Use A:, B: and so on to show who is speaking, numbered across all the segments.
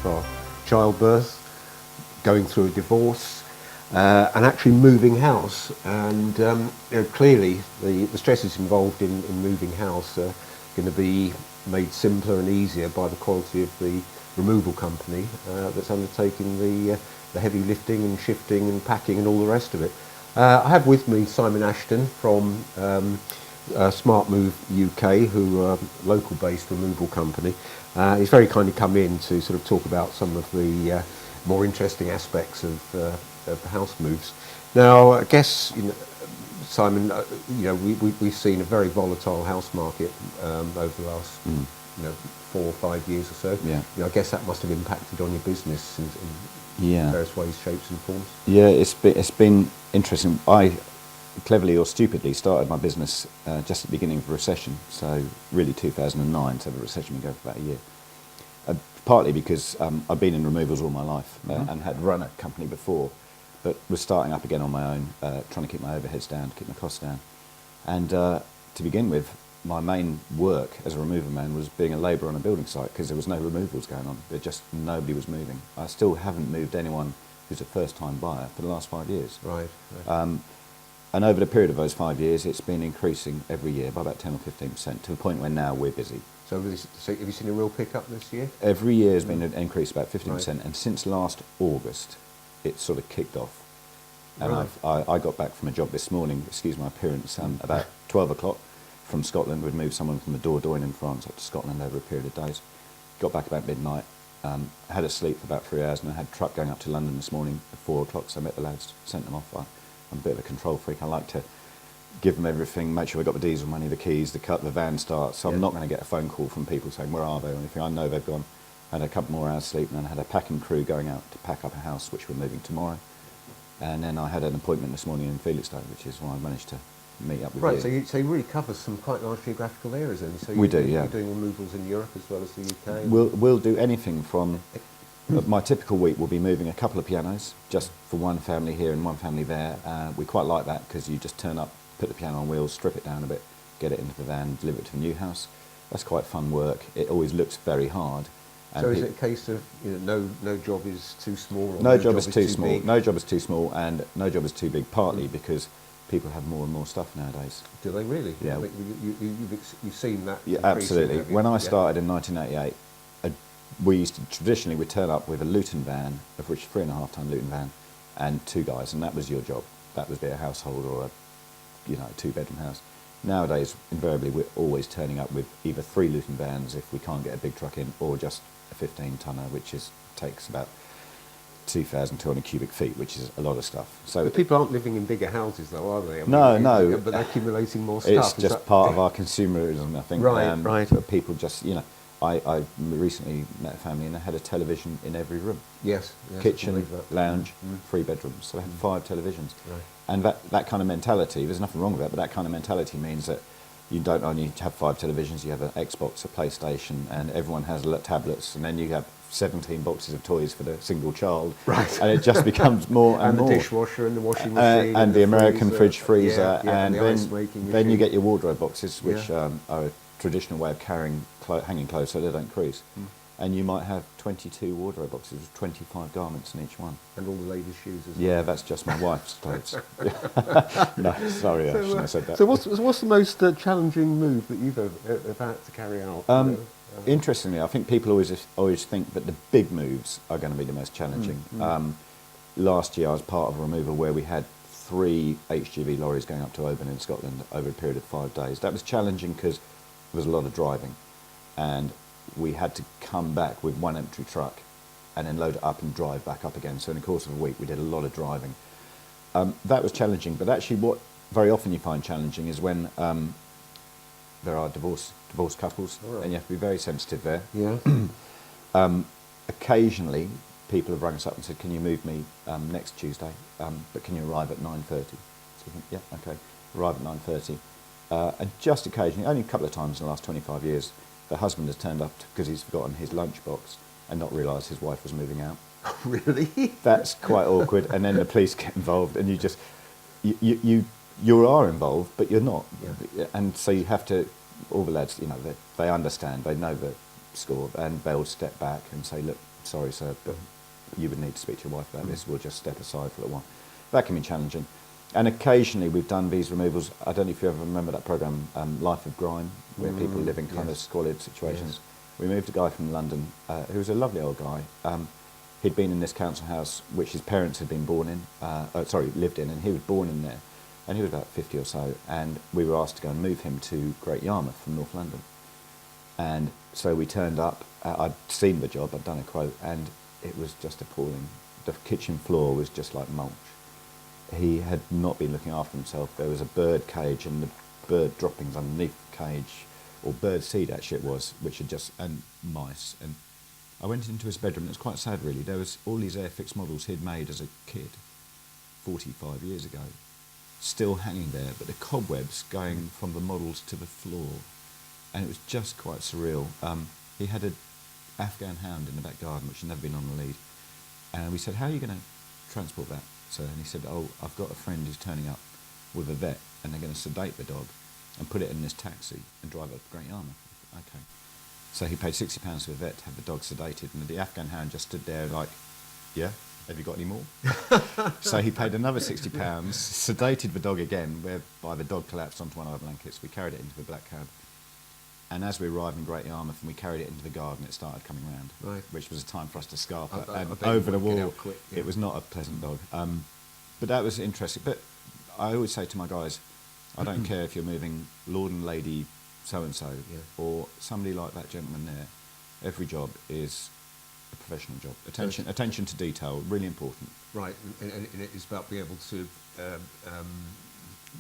A: for childbirth, going through a divorce, and actually moving house. And clearly the stresses involved in moving house are going to be made simpler and easier by the quality of the removal company that's undertaking the heavy lifting and shifting and packing and all the rest of it. I have with me Simon Ashton from Smartmove UK, who are a local-based removal company. He's very kindly come in to sort of talk about some of the more interesting aspects of house moves. Now, I guess, Simon, we've seen a very volatile house market over the last 4 or 5 years or so.
B: Yeah.
A: I guess that must have impacted on your business in various ways, shapes and forms.
B: Yeah, it's been interesting. I cleverly or stupidly started my business just at the beginning of a recession, so really 2009, so the recession would go for about a year. Partly because I've been in removals all my life and had run a company before, but was starting up again on my own, trying to keep my overheads down, keep my costs down. And to begin with, my main work as a removal man was being a labourer on a building site, because there was no removals going on. Nobody was moving. I still haven't moved anyone who's a first-time buyer for the last 5 years.
A: Right.
B: And over the period of those 5 years, it's been increasing every year by about 10 or 15%, to the point where now we're busy.
A: So have you seen a real pickup this year?
B: Every year has been an increase about 15%, right. And since last August, it sort of kicked off. And right. I got back from a job this morning, excuse my appearance, about 12 o'clock from Scotland. We'd moved someone from the Dordogne in France up to Scotland over a period of days. Got back about midnight, had a sleep for about 3 hours, and I had a truck going up to London this morning at 4 o'clock, so I met the lads, sent them off. I'm a bit of a control freak. I like to give them everything, make sure we've got the diesel money, the keys, the van starts. So I'm not going to get a phone call from people saying, where are they, or anything. I know they've gone. Had a couple more hours sleep, and then I had a packing crew going out to pack up a house, which we're moving tomorrow. And then I had an appointment this morning in Felixstowe, which is why I managed to meet up with you.
A: Right, so you really cover some quite large geographical areas then. So
B: we do, yeah.
A: You're doing removals in Europe as well as the UK?
B: We'll do anything from... My typical week will be moving a couple of pianos, just for one family here and one family there. We quite like that, because you just turn up, put the piano on wheels, strip it down a bit, get it into the van, deliver it to a new house. That's quite fun work. It always looks very hard.
A: And so is it a case of no job is too small? Or
B: no job is too small.
A: Big?
B: No job is too small, and no job is too big. Partly because people have more and more stuff nowadays.
A: Do they really?
B: Yeah.
A: I mean, you've seen that.
B: Yeah, absolutely. When I started in 1988, we used to traditionally we'd turn up with a Luton van, of which 3.5-ton Luton van, and 2 guys, and that was your job. That would be a household or a 2-bedroom house. Nowadays, invariably, we're always turning up with either 3 Luton vans if we can't get a big truck in, or just a 15-tonner, which takes about 2,200 cubic feet, which is a lot of stuff. So
A: but people aren't living in bigger houses, though, are they?
B: No.
A: But they're accumulating more stuff.
B: It's just part of our consumerism, I think.
A: Right.
B: People just, I recently met a family and they had a television in every room.
A: Yes.
B: Kitchen, lounge, 3 bedrooms. So they had 5 televisions. Right. And that kind of mentality, there's nothing wrong with that, but that kind of mentality means that you don't only have 5 televisions, you have an Xbox, a PlayStation, and everyone has tablets, and then you have 17 boxes of toys for the single child.
A: Right.
B: And it just becomes more and more.
A: And the dishwasher and the washing machine.
B: And the American fridge freezer.
A: And
B: then you get your wardrobe boxes, which are a traditional way of hanging clothes so they don't crease. And you might have 22 wardrobe boxes with 25 garments in each one.
A: And all the ladies' shoes as well.
B: Yeah, that's just my wife's clothes. No, sorry, I shouldn't have said that.
A: So what's the most challenging move that you've ever had to carry out?
B: Interestingly, I think people always think that the big moves are going to be the most challenging. Last year I was part of a removal where we had 3 HGV lorries going up to Oban in Scotland over a period of 5 days. That was challenging because there was a lot of driving, and we had to come back with 1 empty truck and then load it up and drive back up again. So in the course of a week we did a lot of driving. That was challenging, but actually what very often you find challenging is when there are divorced couples, and you have to be very sensitive there.
A: Yeah.
B: Occasionally people have rung us up and said, can you move me next Tuesday, but can you arrive at 9:30? So you think, yeah, okay, arrive at 9:30. And just occasionally, only a couple of times in the last 25 years, the husband has turned up because he's forgotten his lunchbox and not realised his wife was moving out.
A: Really?
B: That's quite awkward, and then the police get involved, and you are involved, but you're not. Yeah. And so you have to, all the lads, they understand, they know the score, and they'll step back and say, look, sorry sir, but you would need to speak to your wife about this, we'll just step aside for a while. That can be challenging. And occasionally we've done these removals. I don't know if you ever remember that programme, Life of Grime, where people live in kind of squalid situations. Yes. We moved a guy from London, who was a lovely old guy. He'd been in this council house, which his parents had been born in, lived in, and he was born in there. And he was about 50 or so, and we were asked to go and move him to Great Yarmouth from North London. And so we turned up, I'd seen the job, I'd done a quote, and it was just appalling. The kitchen floor was just like mulch. He had not been looking after himself. There was a bird cage and the bird droppings underneath the cage, or bird seed actually it was, which had just, and mice. And I went into his bedroom, and it was quite sad really. There was all these Airfix models he'd made as a kid, 45 years ago, still hanging there, but the cobwebs going from the models to the floor. And it was just quite surreal. He had an Afghan hound in the back garden, which had never been on the lead. And we said, how are you going to transport that, sir? And he said, oh, I've got a friend who's turning up with a vet, and they're going to sedate the dog and put it in this taxi and drive up to Great Yarmouth. Okay. So he paid £60 for a vet to have the dog sedated, and the Afghan hound just stood there like, yeah, have you got any more? So he paid another £60, sedated the dog again, whereby the dog collapsed onto one of our blankets. We carried it into the black cab. And as we arrived in Great Yarmouth and we carried it into the garden, it started coming round, right, which was a time for us to scarf it. And over the wall, quick, yeah. It was not a pleasant dog. But that was interesting. But I always say to my guys, I don't care if you're moving Lord and Lady so-and-so, yeah, or somebody like that gentleman there. Every job is a professional job. Attention to detail, really important.
A: Right, and it's about being able to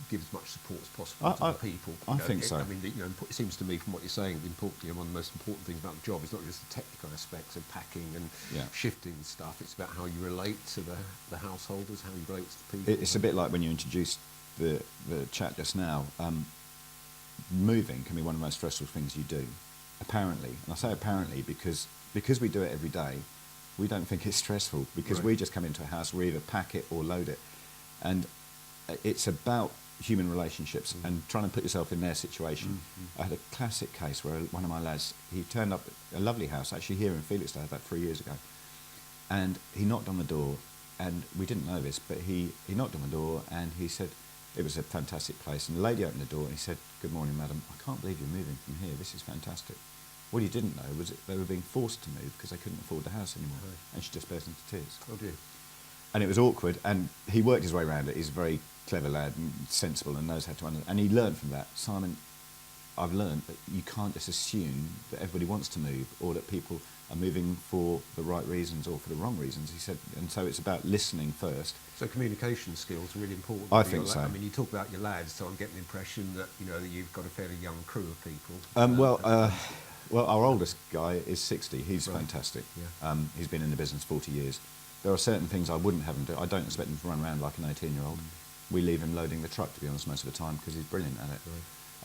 A: give as much support as possible to the people.
B: I think so.
A: I mean, it seems to me from what you're saying, one of the most important things about the job is not just the technical aspects of packing and shifting stuff. It's about how you relate to the householders, how you relate to the people.
B: It's a bit like when you introduced the chat just now. Moving can be one of the most stressful things you do. Apparently, and I say apparently because we do it every day, we don't think it's stressful because we just come into a house, we either pack it or load it, and it's about human relationships and trying to put yourself in their situation. I had a classic case where one of my lads, he turned up at a lovely house, actually here in Felixstowe about 3 years ago, and he knocked on the door, and we didn't know this, but he knocked on the door and he said, it was a fantastic place, and the lady opened the door and he said, good morning madam, I can't believe you're moving from here, this is fantastic. What he didn't know was that they were being forced to move because they couldn't afford the house anymore, and she just burst into tears.
A: Oh dear.
B: And it was awkward, and he worked his way around it. He's a very clever lad and sensible and knows how to understand. And he learned from that. Simon, I've learned that you can't just assume that everybody wants to move or that people are moving for the right reasons or for the wrong reasons. He said, and so it's about listening first.
A: So communication skills are really important.
B: I think so.
A: I mean, you talk about your lads, so I'm getting the impression that that you've got a fairly young crew of people.
B: Well, our oldest guy is 60. He's fantastic. Yeah. He's been in the business 40 years. There are certain things I wouldn't have him do. I don't expect him to run around like an 18-year-old. We leave him loading the truck, to be honest, most of the time, because he's brilliant at it.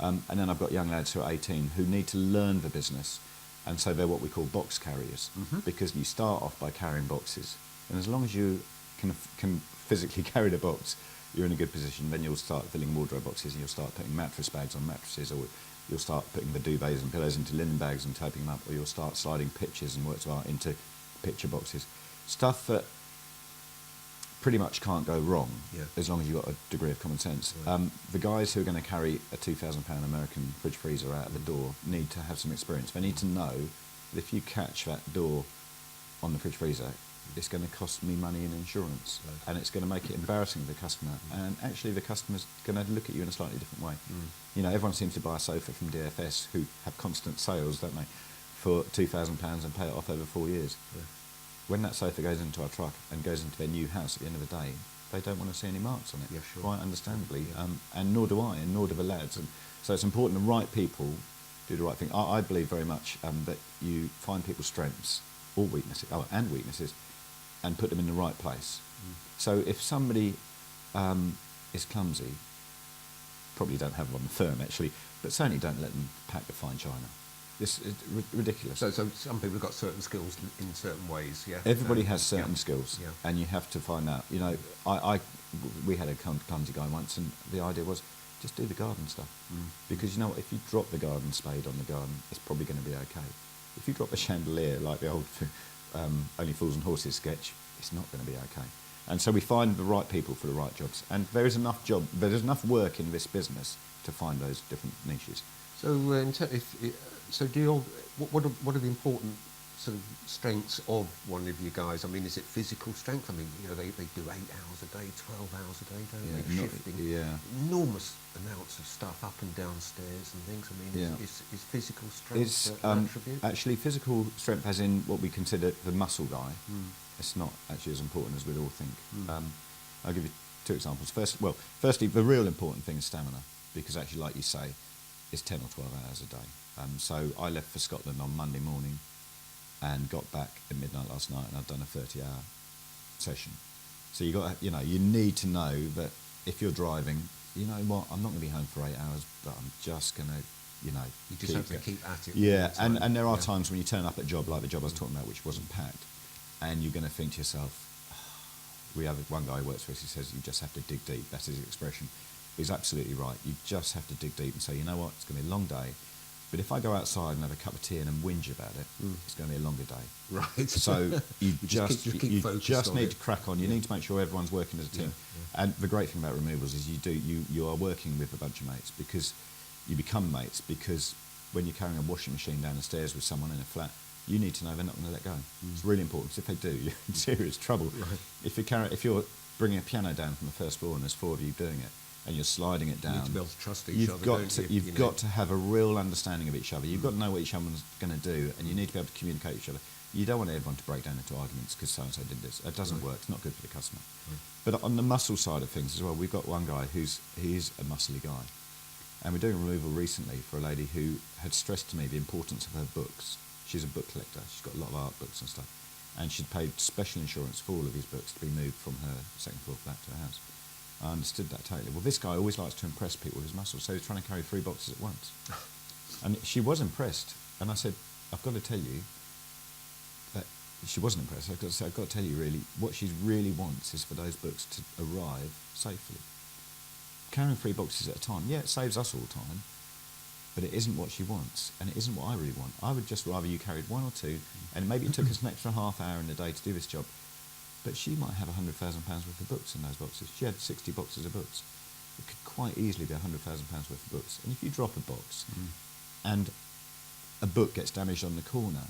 B: Right. And then I've got young lads who are 18 who need to learn the business, and so they're what we call box carriers, because you start off by carrying boxes, and as long as you can physically carry the box, you're in a good position. Then you'll start filling wardrobe boxes, and you'll start putting mattress bags on mattresses, or you'll start putting the duvets and pillows into linen bags and taping them up, or you'll start sliding pictures and works of art into picture boxes. Stuff that pretty much can't go wrong as long as you've got a degree of common sense. Right. The guys who are going to carry a £2,000 American fridge freezer out of the door need to have some experience. They need to know that if you catch that door on the fridge freezer, it's going to cost me money in insurance, and it's going to make it embarrassing for the customer, and actually the customer's going to look at you in a slightly different way. Everyone seems to buy a sofa from DFS who have constant sales, don't they, for £2,000 and pay it off over 4 years. When that sofa goes into our truck and goes into their new house at the end of the day, they don't want to see any marks on it, quite understandably, and nor do I, and nor do the lads. And so it's important the right people do the right thing. I believe very much that you find people's strengths or weaknesses, and weaknesses, and put them in the right place. So if somebody is clumsy, probably don't have them on the firm actually, but certainly don't let them pack the fine china. This is ridiculous.
A: So some people have got certain skills in certain ways, yeah?
B: Everybody has certain skills, and you have to find out. We had a clumsy guy once, and the idea was, just do the garden stuff. Because if you drop the garden spade on the garden, it's probably going to be okay. If you drop a chandelier, like the old Only Fools and Horses sketch, it's not going to be okay. And so we find the right people for the right jobs. And there is enough work in this business to find those different niches.
A: So, what are the important sort of strengths of one of you guys? I mean, is it physical strength? I mean, they do 8 hours a day, 12 hours a day, don't they? Shifting enormous amounts of stuff up and down stairs and things. I mean, is physical strength an attribute?
B: Actually, physical strength, as in what we consider the muscle guy, it's not actually as important as we'd all think. I'll give you 2 examples. Firstly, the real important thing is stamina, because actually, like you say, it's 10 or 12 hours a day. So I left for Scotland on Monday morning and got back at midnight last night, and I've done a 30-hour session. So you need to know that if you're driving, you know what, I'm not going to be home for 8 hours, but I'm just going to,
A: you just have to keep at it.
B: Yeah, and there are times when you turn up at a job like the job I was talking about, which wasn't packed, and you're going to think to yourself, we have one guy who works for us, he says you just have to dig deep. That's his expression. He's absolutely right. You just have to dig deep and say, you know what, it's going to be a long day, but if I go outside and have a cup of tea and whinge about it, it's going to be a longer day.
A: Right.
B: So you just need to crack on. You
A: Yeah.
B: need to make sure everyone's working as a team.
A: Yeah.
B: And the great thing about removals is you are working with a bunch of mates, because you become mates, because when you're carrying a washing machine down the stairs with someone in a flat, you need to know they're not going to let go. It's really important, because if they do, you're in serious trouble.
A: Right.
B: If you're bringing a piano down from the first floor and there's 4 of you doing it, and you're sliding it down,
A: You need to be able to trust each other.
B: You've got to have a real understanding of each other. You've got to know what each other's going to do, and you need to be able to communicate with each other. You don't want everyone to break down into arguments because so-and-so did this. It doesn't work. It's not good for the customer.
A: Right.
B: But on the muscle side of things as well, we've got one guy he's a muscly guy. And we're doing a removal recently for a lady who had stressed to me the importance of her books. She's a book collector. She's got a lot of art books and stuff. And she'd paid special insurance for all of his books to be moved from her second floor flat to her house. I understood that totally. Well, this guy always likes to impress people with his muscles, so he's trying to carry 3 boxes at once. And she was impressed. And I said, I've got to tell you that she wasn't impressed. I've got to tell you, really, what she really wants is for those books to arrive safely. Carrying 3 boxes at a time, yeah, it saves us all time, but it isn't what she wants, and it isn't what I really want. I would just rather you carried 1 or 2, and maybe it took us an extra half hour in the day to do this job. But she might have £100,000 worth of books in those boxes. She had 60 boxes of books. It could quite easily be £100,000 worth of books. And if you drop a box and a book gets damaged on the corner,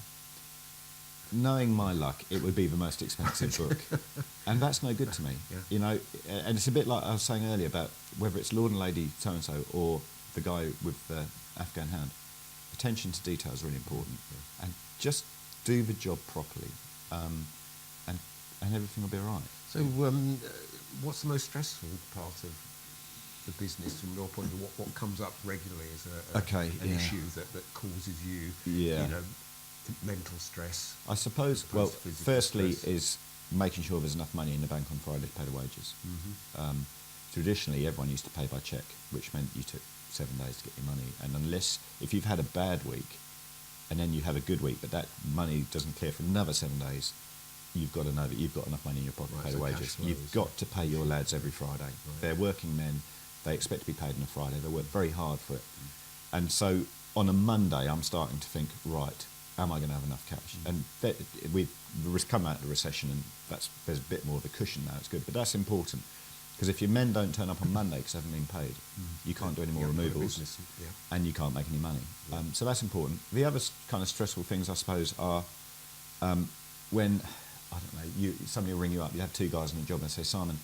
B: knowing my luck, it would be the most expensive book. And that's no good to me.
A: Yeah.
B: And it's a bit like I was saying earlier about whether it's Lord and Lady so-and-so or the guy with the Afghan hound. Attention to detail is really important.
A: Yeah.
B: And just do the job properly. And everything will be all right.
A: So, what's the most stressful part of the business from your point of view? What comes up regularly as an issue that causes you, mental stress?
B: I suppose, firstly
A: stress?
B: is making sure there's enough money in the bank on Friday to pay the wages. Traditionally, everyone used to pay by cheque, which meant you took 7 days to get your money. And if you've had a bad week, and then you have a good week, but that money doesn't clear for another 7 days, you've got to know that you've got enough money in your pocket to pay the wages. You've got to pay your lads every Friday. Right. They're working men. They expect to be paid on a Friday. They work very hard for it. And so on a Monday, I'm starting to think, right, am I going to have enough cash? And we've come out of the recession, and there's a bit more of a cushion now. It's good. But that's important, because if your men don't turn up on Monday because they haven't been paid, you can't do any more removals, and you can't make any money. Yeah. So that's important. The other kind of stressful things, I suppose, are when... I don't know, somebody will ring you up, you have 2 guys on a job and say, Simon,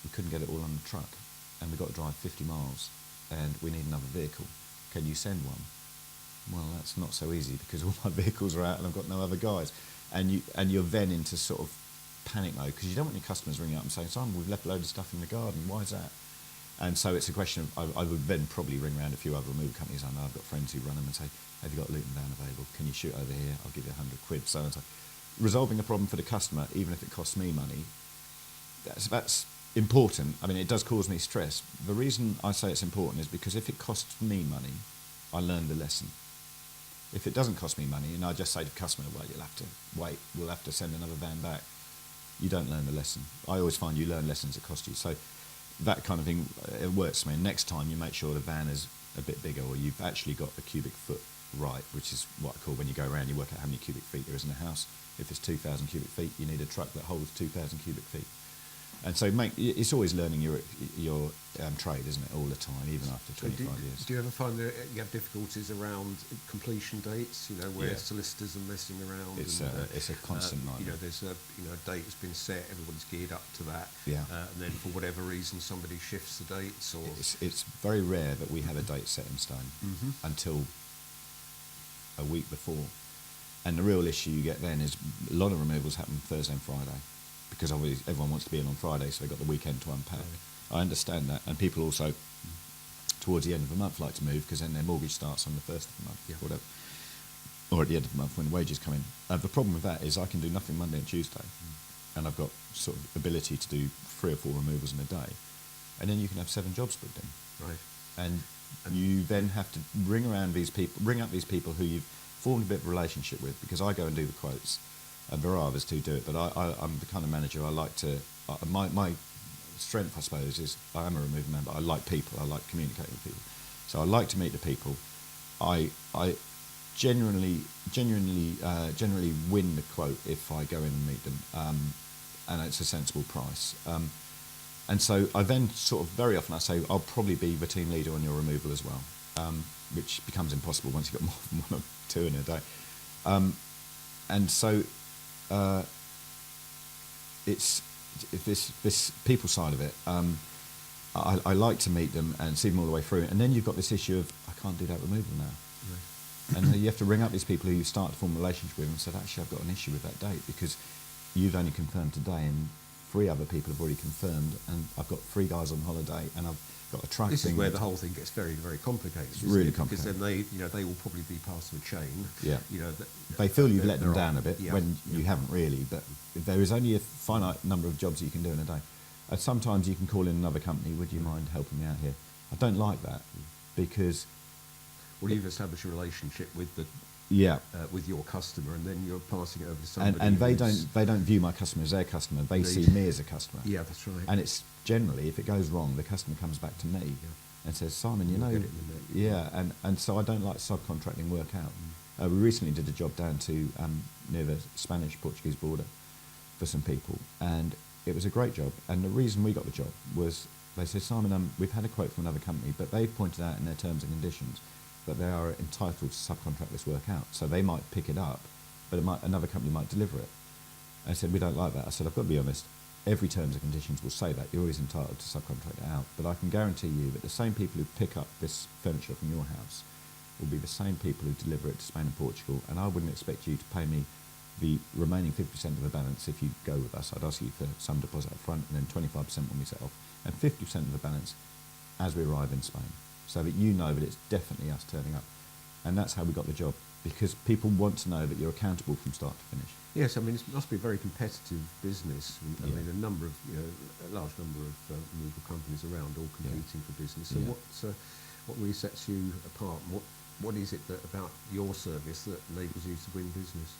B: we couldn't get it all on the truck and we've got to drive 50 miles and we need another vehicle. Can you send one? Well, that's not so easy, because all my vehicles are out and I've got no other guys. And you're then into sort of panic mode, because you don't want your customers ringing up and saying, Simon, we've left a load of stuff in the garden, why is that? And so it's a question of, I would then probably ring around a few other removal companies I know. I've got friends who run them and say, have you got a Luton van available? Can you shoot over here? I'll give you £100, so and so. Resolving a problem for the customer, even if it costs me money, that's important. I mean, it does cause me stress. The reason I say it's important is because if it costs me money, I learn the lesson. If it doesn't cost me money, and I just say to the customer, well, you'll have to wait, we'll have to send another van back, you don't learn the lesson. I always find you learn lessons that cost you. So that kind of thing, it works for me. And next time you make sure the van is a bit bigger, or you've actually got a cubic foot right, which is what I call when you go around, you work out how many cubic feet there is in a house. If it's 2,000 cubic feet, you need a truck that holds 2,000 cubic feet. And so it's always learning your trade, isn't it, all the time, even after 25 years.
A: Do you ever find that you have difficulties around completion dates, where solicitors are messing around?
B: It's a constant nightmare.
A: There's a date has been set, everybody's geared up to that,
B: Yeah.
A: And then for whatever reason somebody shifts the dates, or...
B: It's very rare that we have a date set in stone until a week before. And the real issue you get then is a lot of removals happen Thursday and Friday, because obviously everyone wants to be in on Friday, so they've got the weekend to unpack. Right. I understand that, and people also, towards the end of the month, like to move, because then their mortgage starts on the first of the month, or whatever, or at the end of the month when wages come in. The problem with that is I can do nothing Monday and Tuesday, and I've got sort of ability to do 3 or 4 removals in a day, and then you can have 7 jobs booked in.
A: Right.
B: And you then have to ring up these people who you've formed a bit of a relationship with, because I go and do the quotes. And there are others who do it, but I'm the kind of manager I like to... my strength, I suppose, is I am a removal man, but I like people. I like communicating with people. So I like to meet the people. I generally win the quote if I go in and meet them, and it's a sensible price. And so I then sort of very often I say I'll probably be the team leader on your removal as well, which becomes impossible once you've got more than 1 or 2 in a day. And so... it's this people side of it. I like to meet them and see them all the way through, and then you've got this issue of I can't do that removal now, and you have to ring up these people who you start to form a relationship with and say, actually I've got an issue with that date because you've only confirmed today and 3 other people have already confirmed, and I've got 3 guys on holiday and I've got a truck.
A: This is where the whole thing gets very, very complicated.
B: It's really complicated,
A: because then they will probably be part of a chain.
B: Yeah, they feel you've let them down a bit when you haven't really. But there is only a finite number of jobs you can do in a day. Sometimes you can call in another company. Would you mind helping me out here? I don't like that because
A: you've established a relationship with the with your customer, and then you're passing it over to somebody.
B: And they don't view my customer as their customer. They see me as a customer.
A: Yeah, that's right.
B: And it's generally, if it goes wrong, the customer comes back to me and says, Simon, and so I don't like subcontracting work out. We recently did a job down to near the Spanish-Portuguese border for some people, and it was a great job. And the reason we got the job was they said, Simon, we've had a quote from another company, but they've pointed out in their terms and conditions that they are entitled to subcontract this work out. So they might pick it up, but another company might deliver it. I said, we don't like that. I said, I've got to be honest, every terms and conditions will say that. You're always entitled to subcontract it out. But I can guarantee you that the same people who pick up this furniture from your house will be the same people who deliver it to Spain and Portugal, and I wouldn't expect you to pay me the remaining 50% of the balance if you go with us. I'd ask you for some deposit up front and then 25% when we set off, and 50% of the balance as we arrive in Spain, so that you know that it's definitely us turning up. And that's how we got the job, because people want to know that you're accountable from start to finish.
A: Yes, I mean, it must be a very competitive business. I mean, a large number of removal companies around all competing for business. So what really sets you apart? What is it about your service that enables you to win business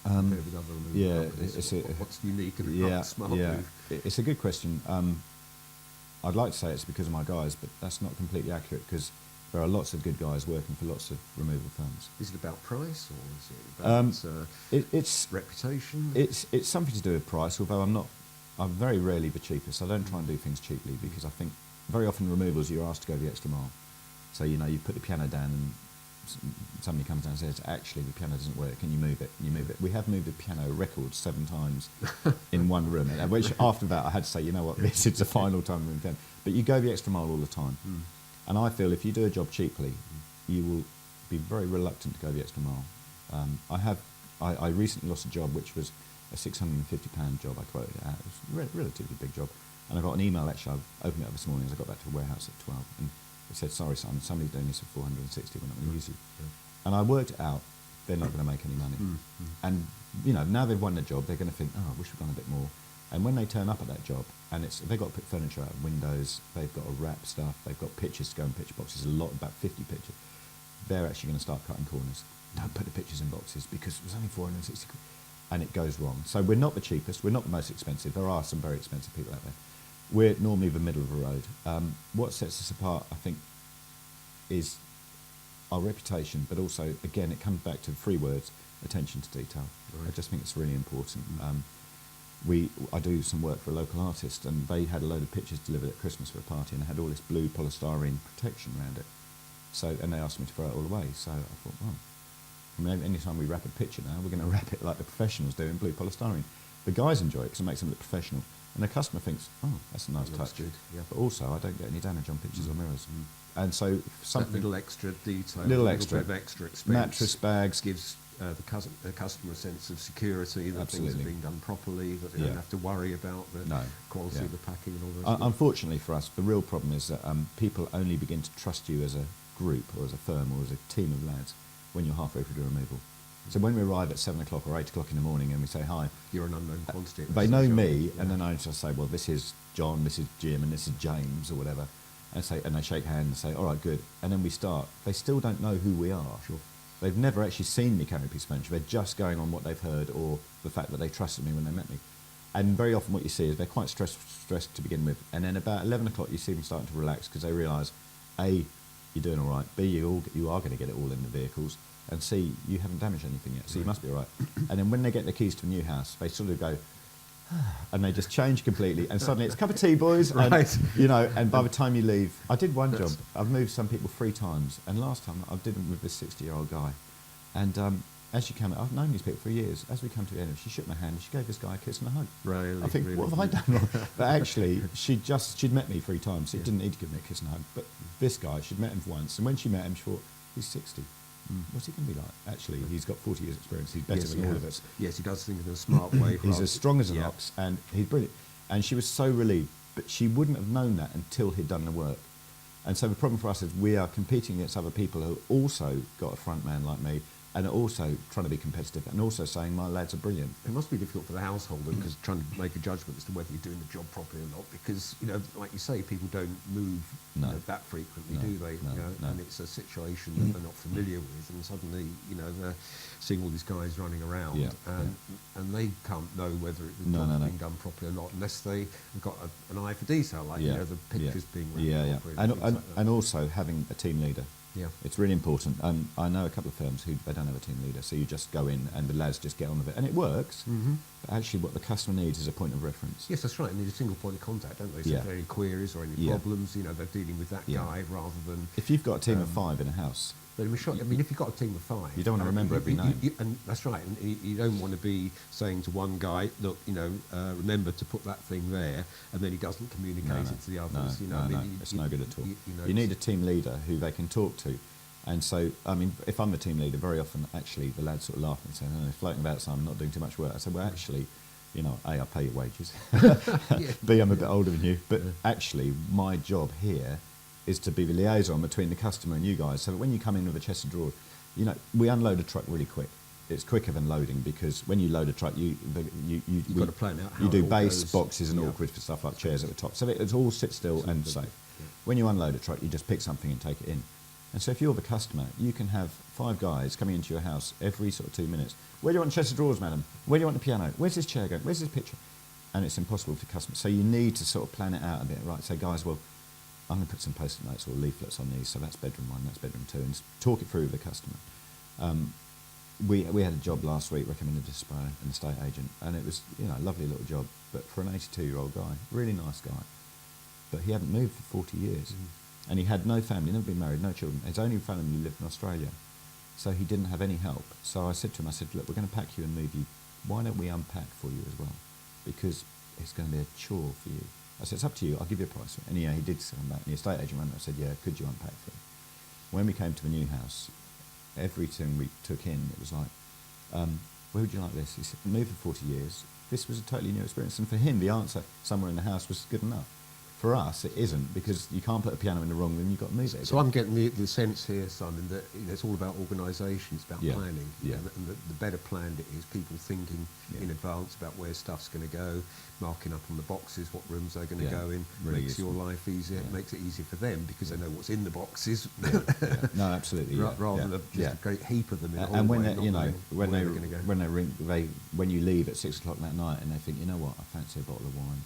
A: compared with other removal companies? What's unique about Smartmove?
B: It's a good question. I'd like to say it's because of my guys, but that's not completely accurate, because there are lots of good guys working for lots of removal firms.
A: Is it about price, or is it about
B: it's
A: reputation?
B: It's something to do with price, although I'm very rarely the cheapest. I don't try and do things cheaply, because I think very often removals you're asked to go the extra mile. So, you put the piano down and somebody comes down and says, actually, the piano doesn't work, can you move it? And you move it. We have moved the piano record 7 times in one room, which after that I had to say, you know what, this is the final time we've done. But you go the extra mile all the time. And I feel if you do a job cheaply, you will be very reluctant to go the extra mile. I recently lost a job which was a £650 job. I quoted it out. It was a relatively big job. And I got an email, actually, I opened it up this morning as I got back to the warehouse at 12. And it said, sorry, Simon, somebody's doing this for 460, we're not going to use you. And I worked it out, they're not going to make any money. And, now they've won the job, they're going to think, oh, I wish we'd done a bit more. And when they turn up at that job, and they've got to put furniture out of windows, they've got to wrap stuff, they've got pictures to go in picture boxes, about 50 pictures, they're actually going to start cutting corners. Don't put the pictures in boxes because it was only 460 quid. And it goes wrong. So we're not the cheapest, we're not the most expensive. There are some very expensive people out there. We're normally the middle of the road. What sets us apart, I think, is our reputation, but also, again, it comes back to the three words: attention to detail.
A: Right.
B: I just think it's really important. I do some work for a local artist, and they had a load of pictures delivered at Christmas for a party, and they had all this blue polystyrene protection around it. So, and they asked me to throw it all away. So I thought, well, I mean, any time we wrap a picture now, we're going to wrap it like the professionals do in blue polystyrene. The guys enjoy it because it makes them look professional, and the customer thinks, oh, that's a nice touch.
A: Good, yeah.
B: But also, I don't get any damage on pictures or mirrors. And so
A: That little extra detail,
B: little
A: bit
B: extra
A: of extra expense,
B: mattress bags
A: gives the customer a sense of security that
B: Absolutely.
A: things are being done properly, that they don't have to worry about the quality of the packing and all those things.
B: Unfortunately for us, the real problem is that people only begin to trust you as a group or as a firm or as a team of lads when you're halfway through the removal. So when we arrive at 7 o'clock or 8 o'clock in the morning and we say hi,
A: You're an unknown quantity.
B: they know me, and then I just say, well, this is John, this is Jim, and this is James, or whatever, and they shake hands and say, all right, good, and then we start. They still don't know who we are.
A: Sure.
B: They've never actually seen me carry a piece of furniture. They're just going on what they've heard or the fact that they trusted me when they met me. And very often what you see is they're quite stressed to begin with, and then about 11 o'clock you see them starting to relax because they realise, A, you're doing all right, B, you are going to get it all in the vehicles, and C, you haven't damaged anything yet, so you must be all right. And then when they get the keys to the new house, they sort of go, and they just change completely, and suddenly it's a cup of tea, boys, and,
A: Right.
B: and by the time you leave, I did one job, I've moved some people 3 times, and last time I did it with this 60-year-old guy, and as she came out, I've known these people for years, as we come to the end, she shook my hand, and she gave this guy a kiss and a hug.
A: Really,
B: I think,
A: really?
B: what have I done wrong? But actually, she'd met me 3 times, so she didn't need to give me a kiss and a hug, but this guy, she'd met him once, and when she met him, she thought, he's 60. What's he going to be like? Actually, he's got 40 years' experience. He's better than all of us.
A: Yes, he does things in a smart way.
B: He's as strong as an ox, and he's brilliant. And she was so relieved, but she wouldn't have known that until he'd done the work. And so the problem for us is we are competing against other people who also got a front man like me, and are also trying to be competitive, and also saying my lads are brilliant.
A: It must be difficult for the householder because trying to make a judgment as to whether you're doing the job properly or not. Because like you say, people don't move that frequently, do they?
B: No.
A: And it's a situation that they're not familiar with, and suddenly they're seeing all these guys running around, and they can't know whether the job's being done properly or not unless they've got an eye for detail, like the pictures being written properly.
B: And also having a team leader.
A: Yeah.
B: It's really important. I know a couple of firms who they don't have a team leader, so you just go in and the lads just get on with it, and it works. But actually, what the customer needs is a point of reference.
A: Yes, that's right. They need a single point of contact, don't they? So if there are any queries or any problems, they're dealing with that guy rather than.
B: If you've got a team of 5 in a house.
A: But if you've got a team of 5,
B: you don't want to remember every name.
A: And that's right. And you don't want to be saying to one guy, look, remember to put that thing there, and then he doesn't communicate it to the others.
B: It's no good at all. You need a team leader who they can talk to. And so, I mean, if I'm the team leader, very often, actually, the lads sort of laugh and say, they're floating about, so I'm not doing too much work. I said, well, actually, A, I pay your wages. B, I'm a bit older than you. But actually, my job here is to be the liaison between the customer and you guys. So that when you come in with a chest of drawers, we unload a truck really quick. It's quicker than loading because when you load a truck, you've
A: got to plan out how
B: you do
A: it all
B: base
A: goes.
B: boxes and awkward for stuff like chairs at the top. So it all sit still and safe. Yeah. When you unload a truck, you just pick something and take it in. And so if you're the customer, you can have 5 guys coming into your house every sort of 2 minutes. Where do you want the chest of drawers, madam? Where do you want the piano? Where's this chair going? Where's this picture? And it's impossible for customers. So you need to sort of plan it out a bit, right? Say, guys, well, I'm going to put some post-it notes or leaflets on these. So that's bedroom 1, that's bedroom 2, and talk it through with the customer. We had a job last week recommended just by an estate agent, and it was a lovely little job, but for an 82-year-old guy, really nice guy, but he hadn't moved for 40 years. And he had no family, never been married, no children. His only family lived in Australia. So he didn't have any help. So I said to him, look, we're going to pack you and move you. Why don't we unpack for you as well? Because it's going to be a chore for you. I said, it's up to you, I'll give you a price. And he did come back. And the estate agent went and I said, could you unpack for me? When we came to the new house, everything we took in, it was like, where would you like this? He said, moved for 40 years. This was a totally new experience. And for him, the answer, somewhere in the house, was good enough. For us, it isn't, because you can't put a piano in the wrong room, you've got to move it.
A: So I'm getting the sense here, Simon, that it's all about organisation, it's about planning.
B: Yeah.
A: And the better planned it is, people thinking in advance about where stuff's going to go, marking up on the boxes what rooms they're going to go in,
B: really
A: makes
B: useful.
A: your life easier, makes it easier for them because they know what's in the boxes.
B: No, absolutely.
A: Rather than just a great heap of them in a
B: and when when you leave at 6 o'clock that night and they think, what, I fancy a bottle of wine.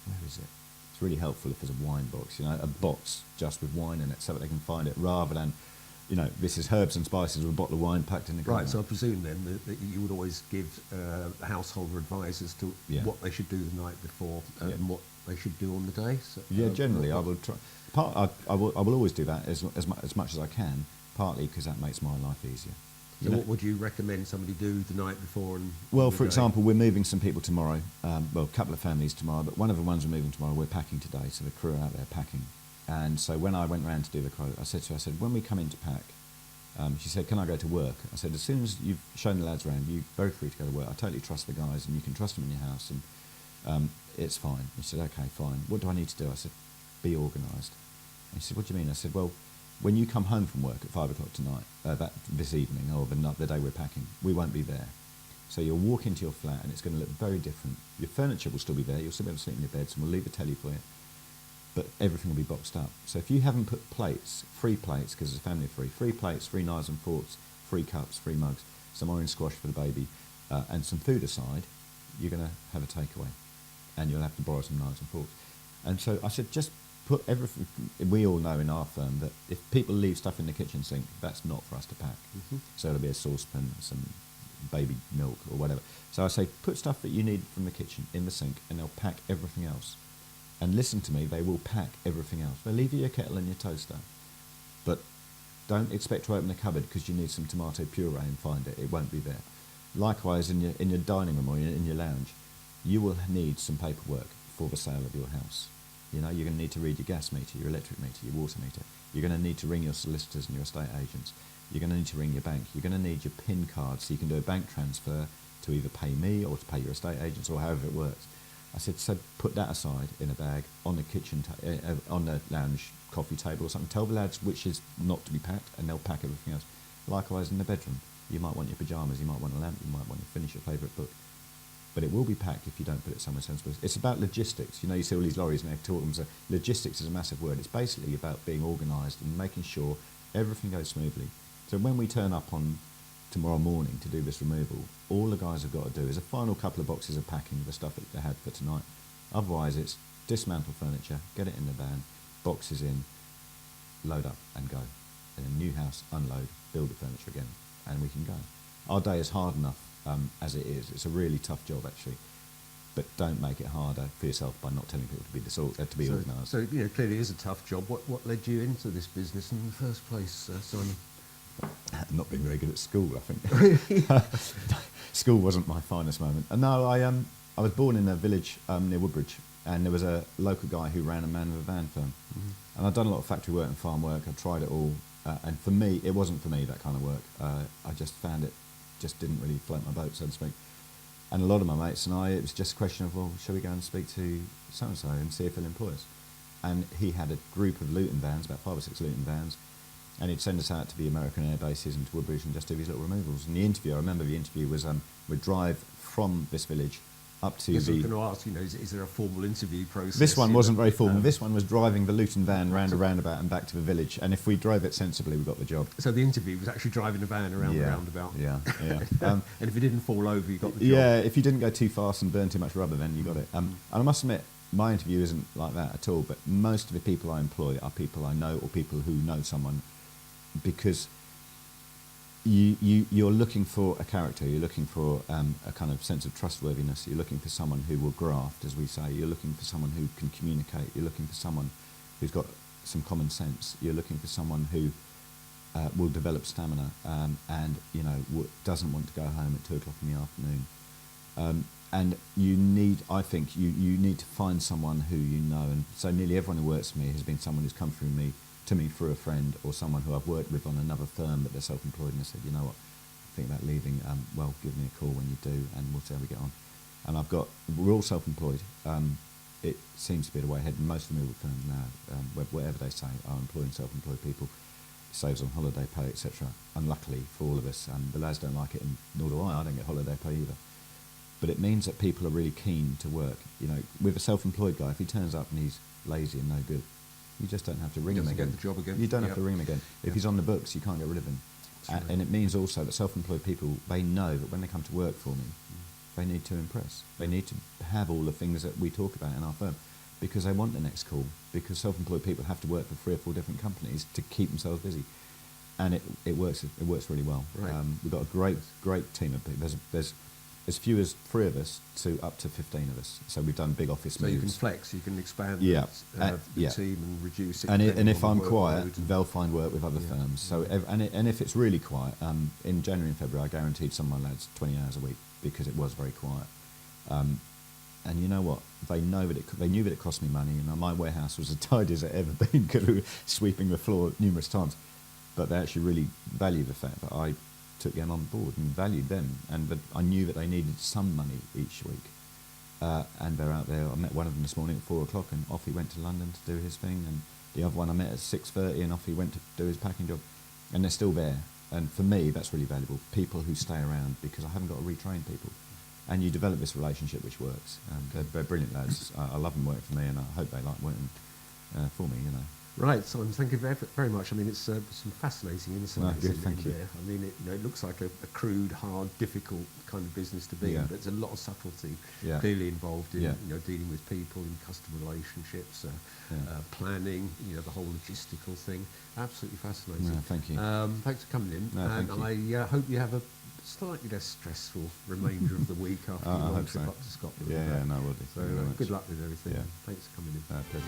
B: Where is it? It's really helpful if there's a wine box, a box just with wine in it so that they can find it, rather than this is herbs and spices with a bottle of wine packed in the
A: Right,
B: corner.
A: so I presume then that you would always give householder advice as to what they should do the night before and what they should do on the day. So,
B: Generally, I will try. I will always do that as much as I can. Partly because that makes my life easier.
A: So what would you recommend somebody do the night before?
B: Well, for example, we're moving some people tomorrow. A couple of families tomorrow, but one of the ones we're moving tomorrow, we're packing today, so the crew are out there packing. And so when I went round to do the quote, I said to her, when we come in to pack, she said, can I go to work? I said, as soon as you've shown the lads around, you're very free to go to work. I totally trust the guys, and you can trust them in your house, and it's fine. She said, okay, fine. What do I need to do? I said, be organised. And she said, what do you mean? I said, well, when you come home from work at 5 o'clock tonight, this evening, or the day we're packing, we won't be there. So you'll walk into your flat, and it's going to look very different. Your furniture will still be there. You'll still be able to sleep in your beds, and we'll leave the telly for you. But everything will be boxed up. So if you haven't put free plates, because it's a family of free plates, free knives and forks, free cups, free mugs, some orange squash for the baby, and some food aside, you're going to have a takeaway. And you'll have to borrow some knives and forks. And so I said, just put everything. We all know in our firm that if people leave stuff in the kitchen sink, that's not for us to pack. Mm-hmm. So it'll be a saucepan, some baby milk or whatever. So I say, put stuff that you need from the kitchen in the sink, and they'll pack everything else. And listen to me, they will pack everything else. They'll leave you your kettle and your toaster. But don't expect to open the cupboard because you need some tomato puree and find it. It won't be there. Likewise, in your dining room or in your lounge, you will need some paperwork for the sale of your house. You're going to need to read your gas meter, your electric meter, your water meter. You're going to need to ring your solicitors and your estate agents. You're going to need to ring your bank. You're going to need your PIN card so you can do a bank transfer to either pay me or to pay your estate agents or however it works. I said, so put that aside in a bag on the kitchen, on the lounge coffee table or something. Tell the lads which is not to be packed, and they'll pack everything else. Likewise in the bedroom, you might want your pyjamas, you might want a lamp, you might want to finish your favourite book. But it will be packed if you don't put it somewhere sensible. It's about logistics. You see all these lorries and they talk them. So logistics is a massive word. It's basically about being organised and making sure everything goes smoothly. So when we turn up on tomorrow morning to do this removal, all the guys have got to do is a final couple of boxes of packing the stuff that they had for tonight. Otherwise, it's dismantle furniture, get it in the van, boxes in, load up and go. In a new house, unload, build the furniture again, and we can go. Our day is hard enough as it is. It's a really tough job, actually. But don't make it harder for yourself by not telling people to be organised.
A: So clearly it is a tough job. What led you into this business in the first place, Simon?
B: Not being very good at school, I think. School wasn't my finest moment. No, I was born in a village near Woodbridge, and there was a local guy who ran a man with a van firm. Mm-hmm. And I'd done a lot of factory work and farm work. I'd tried it all, and for me, it wasn't for me, that kind of work. I just found it just didn't really float my boat, so to speak. And a lot of my mates and I, it was just a question of, well, shall we go and speak to so-and-so and see if they'll employ us? And he had a group of Luton vans, about 5 or 6 Luton vans, and he'd send us out to the American air bases and to Woodbridge and just do these little removals. And the interview, I remember the interview was, we'd drive from this village up to
A: yes, I was going to ask, is there a formal interview process?
B: This one wasn't very formal. This one was driving the Luton van round a roundabout and back to the village. And if we drove it sensibly, we got the job.
A: So the interview was actually driving a van around the roundabout.
B: Yeah.
A: And if it didn't fall over, you got the job.
B: Yeah, if you didn't go too fast and burn too much rubber, then you got it. And I must admit, my interview isn't like that at all. But most of the people I employ are people I know or people who know someone, because you're looking for a character, you're looking for a kind of sense of trustworthiness, you're looking for someone who will graft, as we say, you're looking for someone who can communicate, you're looking for someone who's got some common sense, you're looking for someone who will develop stamina and doesn't want to go home at 2 o'clock in the afternoon. And you need, I think, you need to find someone who you know, and so nearly everyone who works for me has been someone who's come to me through a friend or someone who I've worked with on another firm, but they're self-employed, and they said, you know what, think about leaving, well, give me a call when you do and we'll see how we get on. And we're all self-employed. It seems to be the way ahead. Most removal firms now, whatever they say, are employing self-employed people. It saves on holiday pay, etc. Unluckily for all of us, the lads don't like it, and nor do I don't get holiday pay either. But it means that people are really keen to work. With a self-employed guy, if he turns up and he's lazy and no good, you just don't have to ring him again.
A: Get the job again.
B: You don't have to ring him again. If he's on the books, you can't get rid of him. And it means also that self-employed people, they know that when they come to work for me, they need to impress. They need to have all the things that we talk about in our firm, because they want the next call. Because self-employed people have to work for 3 or 4 different companies to keep themselves busy. and it works really well.
A: Right.
B: We've got a great team of people. There's as few as 3 of us to up to 15 of us. So we've done big office
A: So
B: moves.
A: you can flex, you can expand
B: Yeah.
A: the team and reduce it.
B: And if I'm
A: the
B: quiet,
A: workload.
B: they'll find work with other firms. So and if it's really quiet, in January and February, I guaranteed some of my lads 20 hours a week because it was very quiet. And you know what? They knew that it cost me money. My warehouse was as tidy as it ever been because we were sweeping the floor numerous times. But they actually really value the fact that I took them on board and valued them, and that I knew that they needed some money each week. And they're out there. I met one of them this morning at 4:00, and off he went to London to do his thing. And the other one I met at 6:30, and off he went to do his packing job. And they're still there. And for me, that's really valuable. People who stay around, because I haven't got to retrain people. And you develop this relationship which works. They're brilliant lads. I love them working for me, and I hope they like working for me.
A: Right, Simon, thank you very much. I mean, it's some fascinating insights
B: good,
A: in
B: thank you.
A: there. I mean, it looks like a crude, hard, difficult kind of business to be in, but there's a lot of subtlety clearly involved in dealing with people, in customer relationships, planning, the whole logistical thing. Absolutely fascinating.
B: No, thank you.
A: Thanks for coming in,
B: No,
A: and
B: thank you.
A: I hope you have a slightly less stressful remainder of the week after your long trip up to Scotland.
B: Yeah, no, will do.
A: So good luck with everything.
B: Yeah.
A: Thanks for coming in.
B: Pleasure.